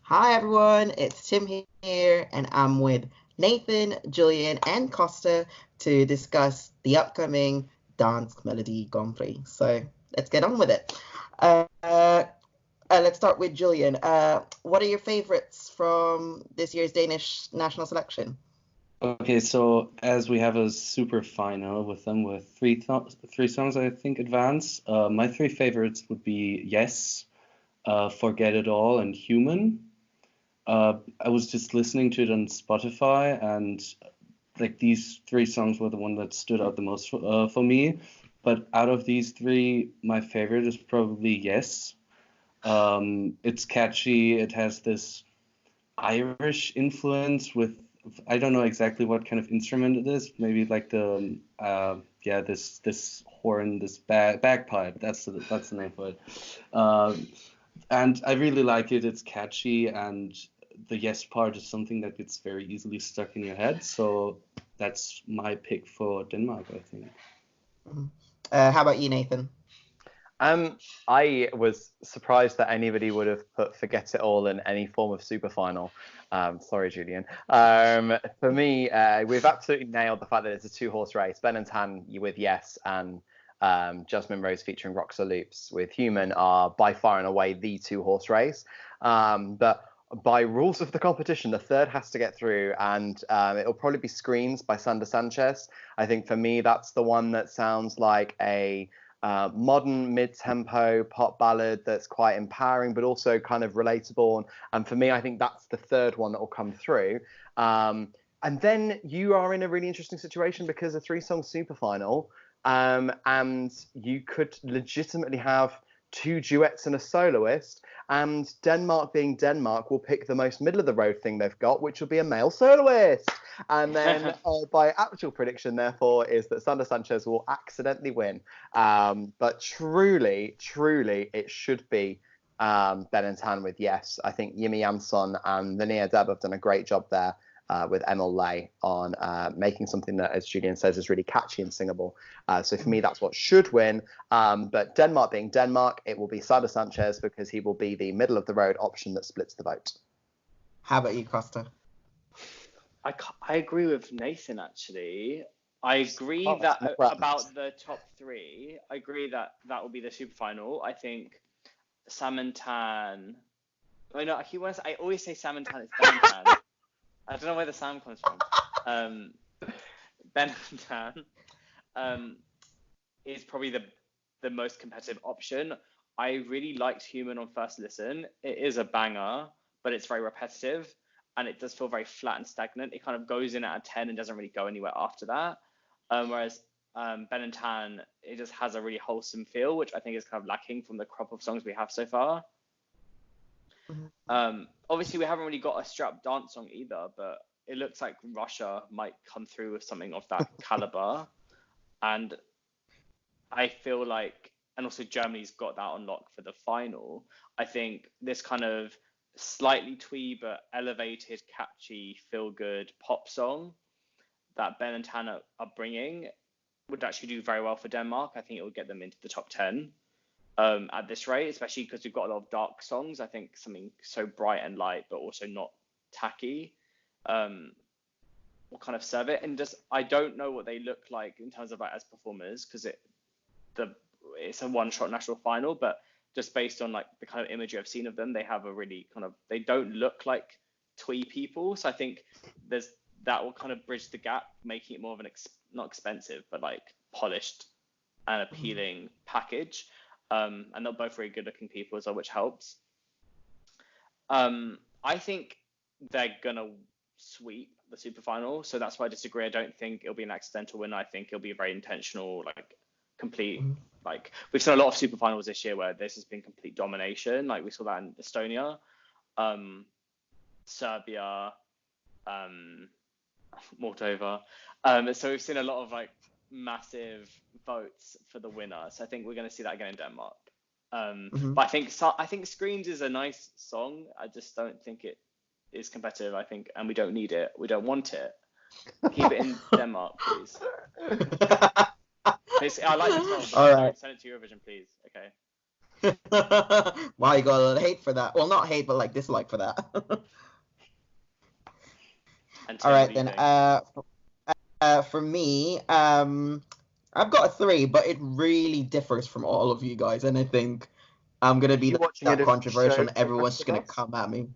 Hi everyone, it's Tim here, and I'm with Nathan, Julian, and Costa to discuss the upcoming Dansk Melodi Grand Prix. So let's get on with it. Let's start with Julian. What are your favorites from this year's Danish national selection? Okay, so as we have a super final with them with three songs, I think, advance. My three favorites would be Yes, Forget It All, and Human. I was just listening to it on Spotify, and like these three songs were the one that stood out the most for me. But out of these three, my favorite is probably Yes. It's catchy. It has this Irish influence with, I don't know exactly what kind of instrument it is. Maybe like the this horn, this bagpipe. That's the name for it. And I really like it. It's catchy, and the Yes part is something that gets very easily stuck in your head. So that's my pick for Denmark, I think. How about you, Nathan? I was surprised that anybody would have put Forget It All in any form of super final. Sorry, Julian. For me, we've absolutely nailed the fact that it's a two-horse race. Ben and Tan with Yes, and Jasmine Rose featuring Roxa Loops with Human are by far and away the two-horse race. But by rules of the competition, the third has to get through, and it'll probably be Screens by Sander Sanchez. I think for me, that's the one that sounds like a modern mid-tempo pop ballad that's quite empowering, but also kind of relatable. And for me, I think that's the third one that will come through. And then you are in a really interesting situation because a three-song super final, and you could legitimately have two duets and a soloist, and Denmark being Denmark will pick the most middle of the road thing they've got, which will be a male soloist. And then by actual prediction, therefore, is that Sander Sanchez will accidentally win. But truly, it should be Ben and Tan with Yes. I think Yimi Jansson and Linnea Deb have done a great job there with Emil Lay on making something that, as Julian says, is really catchy and singable. So for me, that's what should win. But Denmark being Denmark, it will be Sander Sanchez because he will be the middle of the road option that splits the vote. How about you, Costa? I agree with Nathan, actually. I agree about the top three. I agree that will be the super final. I think Sam and Tan. I always say Sam and Tan. It's Ben and Tan. I don't know where the sound comes from. Ben and Tan is probably the most competitive option. I really liked Human on first listen. It is a banger, but it's very repetitive, and it does feel very flat and stagnant. It kind of goes in at a 10 and doesn't really go anywhere after that. Whereas Ben and Tan, it just has a really wholesome feel, which I think is kind of lacking from the crop of songs we have so far. Obviously, we haven't really got a strap dance song either, but it looks like Russia might come through with something of that caliber. And I feel like, and also Germany's got that on lock for the final. I think this kind of slightly twee but elevated, catchy, feel-good pop song that Ben and Tan are bringing would actually do very well for Denmark. I think it would get them into the top 10 at this rate, especially because we've got a lot of dark songs. I think something so bright and light but also not tacky will kind of serve it. And just, I don't know what they look like in terms of like as performers, because it's a one-shot national final, but just based on like the kind of imagery I've seen of them, they have a really kind of, they don't look like twee people. So I think that will kind of bridge the gap, making it more of an not expensive, but like polished and appealing package. And they're both very good looking people as well, which helps. I think they're gonna sweep the super final, so that's why I disagree. I don't think it'll be an accidental win. I think it'll be a very intentional, like complete, like we've seen a lot of super finals this year where this has been complete domination. Like we saw that in Estonia, Serbia, Moldova. So we've seen a lot of like massive votes for the winner. So I think we're going to see that again in Denmark. But I think Screams is a nice song. I just don't think it is competitive. I think, and we don't need it. We don't want it. Keep it in Denmark, please. I like the song, but All don't right. send it to Eurovision, please. Okay. Why you got a little hate for that? Well, not hate, but like dislike for that. And All Tim, right what do you then. think? For me, I've got a 3, but it really differs from all of you guys, and I think I'm gonna be You watching that a different controversial, show and to the everyone's rest just of gonna us? come at me.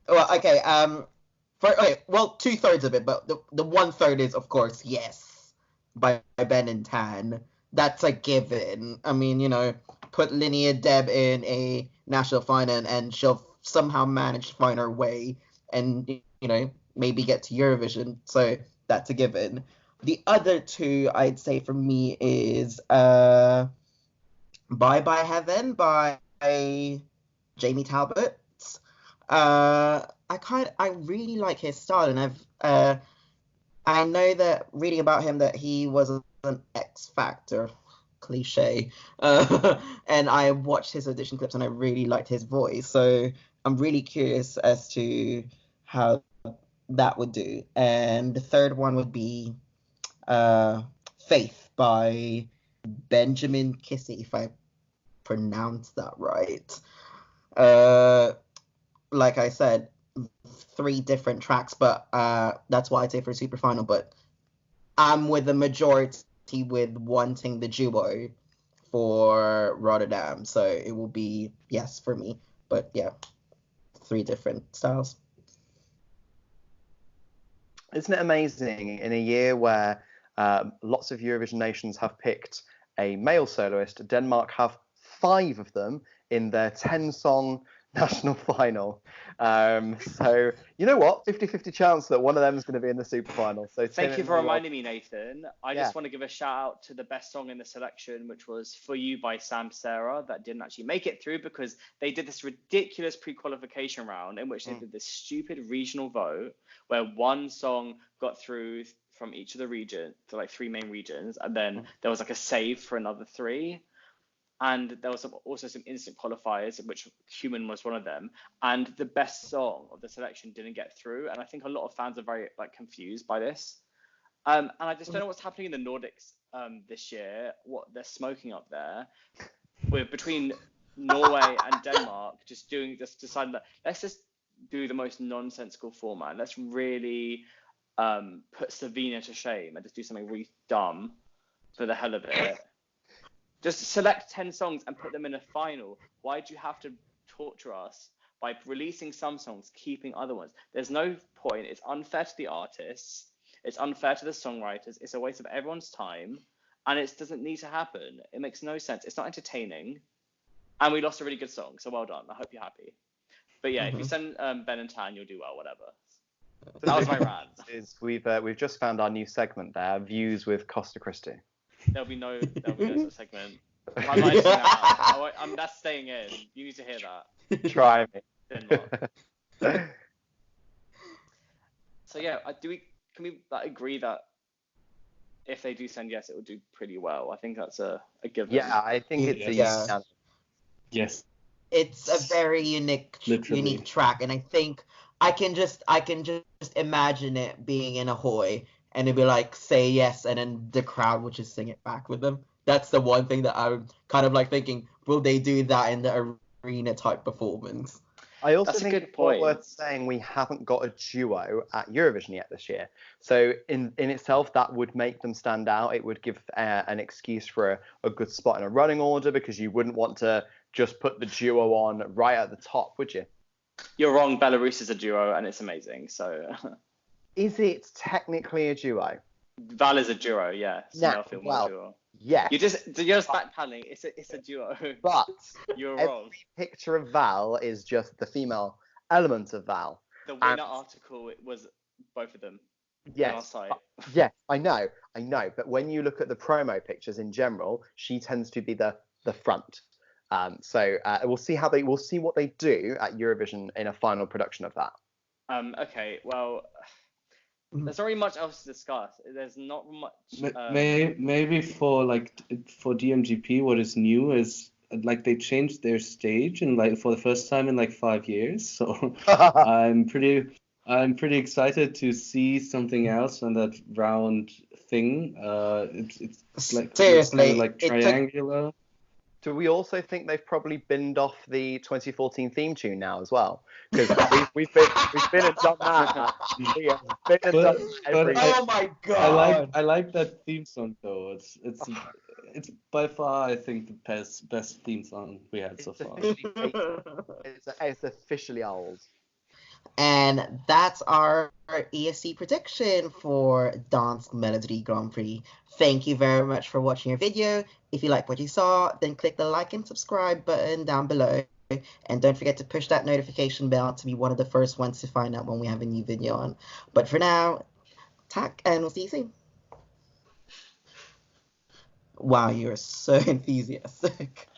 Well, okay. Well, 2/3 of it, but the 1/3 is, of course, Yes by Ben and Tan. That's a given. I mean, put Linnea Deb in a national final, and she'll somehow manage to find her way, and maybe get to Eurovision. So that's a given. The other two, I'd say for me, is Bye Bye Heaven by Jamie Talbot. I really like his style, and I know that reading about him that he was an X Factor cliche, and I watched his audition clips and I really liked his voice. So I'm really curious as to how that would do. And the third one would be Faith by Benjamin Kissy, if I pronounced that right. Like I said, 3 different tracks, but that's why I'd say for a super final. But I'm with the majority with wanting the duo for Rotterdam, so it will be Yes for me. But yeah, 3 different styles. Isn't it amazing in a year where lots of Eurovision nations have picked a male soloist, Denmark have 5 of them in their 10-song national final. So you know what, 50-50 chance that one of them is going to be in the super final. So thank you for reminding me, Nathan. I just want to give a shout out to the best song in the selection, which was For You by Sam Sarah, that didn't actually make it through because they did this ridiculous pre-qualification round in which they did this stupid regional vote where one song got through from each of the regions, so like 3 main regions, and then there was like a save for another 3. And there was also some instant qualifiers, which Human was one of them. And the best song of the selection didn't get through. And I think a lot of fans are very confused by this. And I just don't know what's happening in the Nordics this year, what they're smoking up there. Between Norway and Denmark, just deciding that let's just do the most nonsensical format. Let's really put Slovenia to shame and just do something really dumb for the hell of it. Just select 10 songs and put them in a final. Why do you have to torture us by releasing some songs, keeping other ones? There's no point. It's unfair to the artists. It's unfair to the songwriters. It's a waste of everyone's time. And it doesn't need to happen. It makes no sense. It's not entertaining. And we lost a really good song. So well done. I hope you're happy. But yeah, if you send Ben and Tan, you'll do well, whatever. That was my rant. We've just found our new segment there, Views with Costa Christie. There'll be no such segment. I'm not editing that out. That's staying in. You need to hear that. Try me. Denmark. So yeah, can we agree that if they do send Yes, it will do pretty well? I think that's a given. Yeah, I think it's a yes. It's a very unique track, and I think I can just imagine it being in Ahoy. And it'd be like, say yes, and then the crowd would just sing it back with them. That's the one thing that I'm kind of like thinking, will they do that in the arena type performance? I also think it's worth saying we haven't got a duo at Eurovision yet this year. So in itself, that would make them stand out. It would give an excuse for a good spot in a running order, because you wouldn't want to just put the duo on right at the top, would you? You're wrong. Belarus is a duo, and it's amazing. So... Is it technically a duo? Val is a duo, yes. Duo. Yeah. You're just backpedaling. It's a duo. But you're wrong. Every picture of Val is just the female element of Val. The winner article, it was both of them. Yes. On our site. Yes, I know. But when you look at the promo pictures in general, she tends to be the front. So we'll see what they do at Eurovision in a final production of that. Okay. Well. There's not really much else to discuss. There's not much. Maybe for DMGP, what is new is they changed their stage and for the first time in 5 years. So I'm pretty excited to see something else on that round thing. It's like Seriously, kind of like it took- triangular. Do we also think they've probably binned off the 2014 theme tune now as well? Because we've been and done that. We have been and done every. Oh my god! I like that theme song though. It's by far, I think, the best theme song we had so far. It's officially old. And that's our ESC prediction for Dansk Melodi Grand Prix. Thank you very much for watching our video. If you like what you saw, then click the like and subscribe button down below. And don't forget to push that notification bell to be one of the first ones to find out when we have a new video on. But for now, tack, and we'll see you soon. Wow, you're so enthusiastic.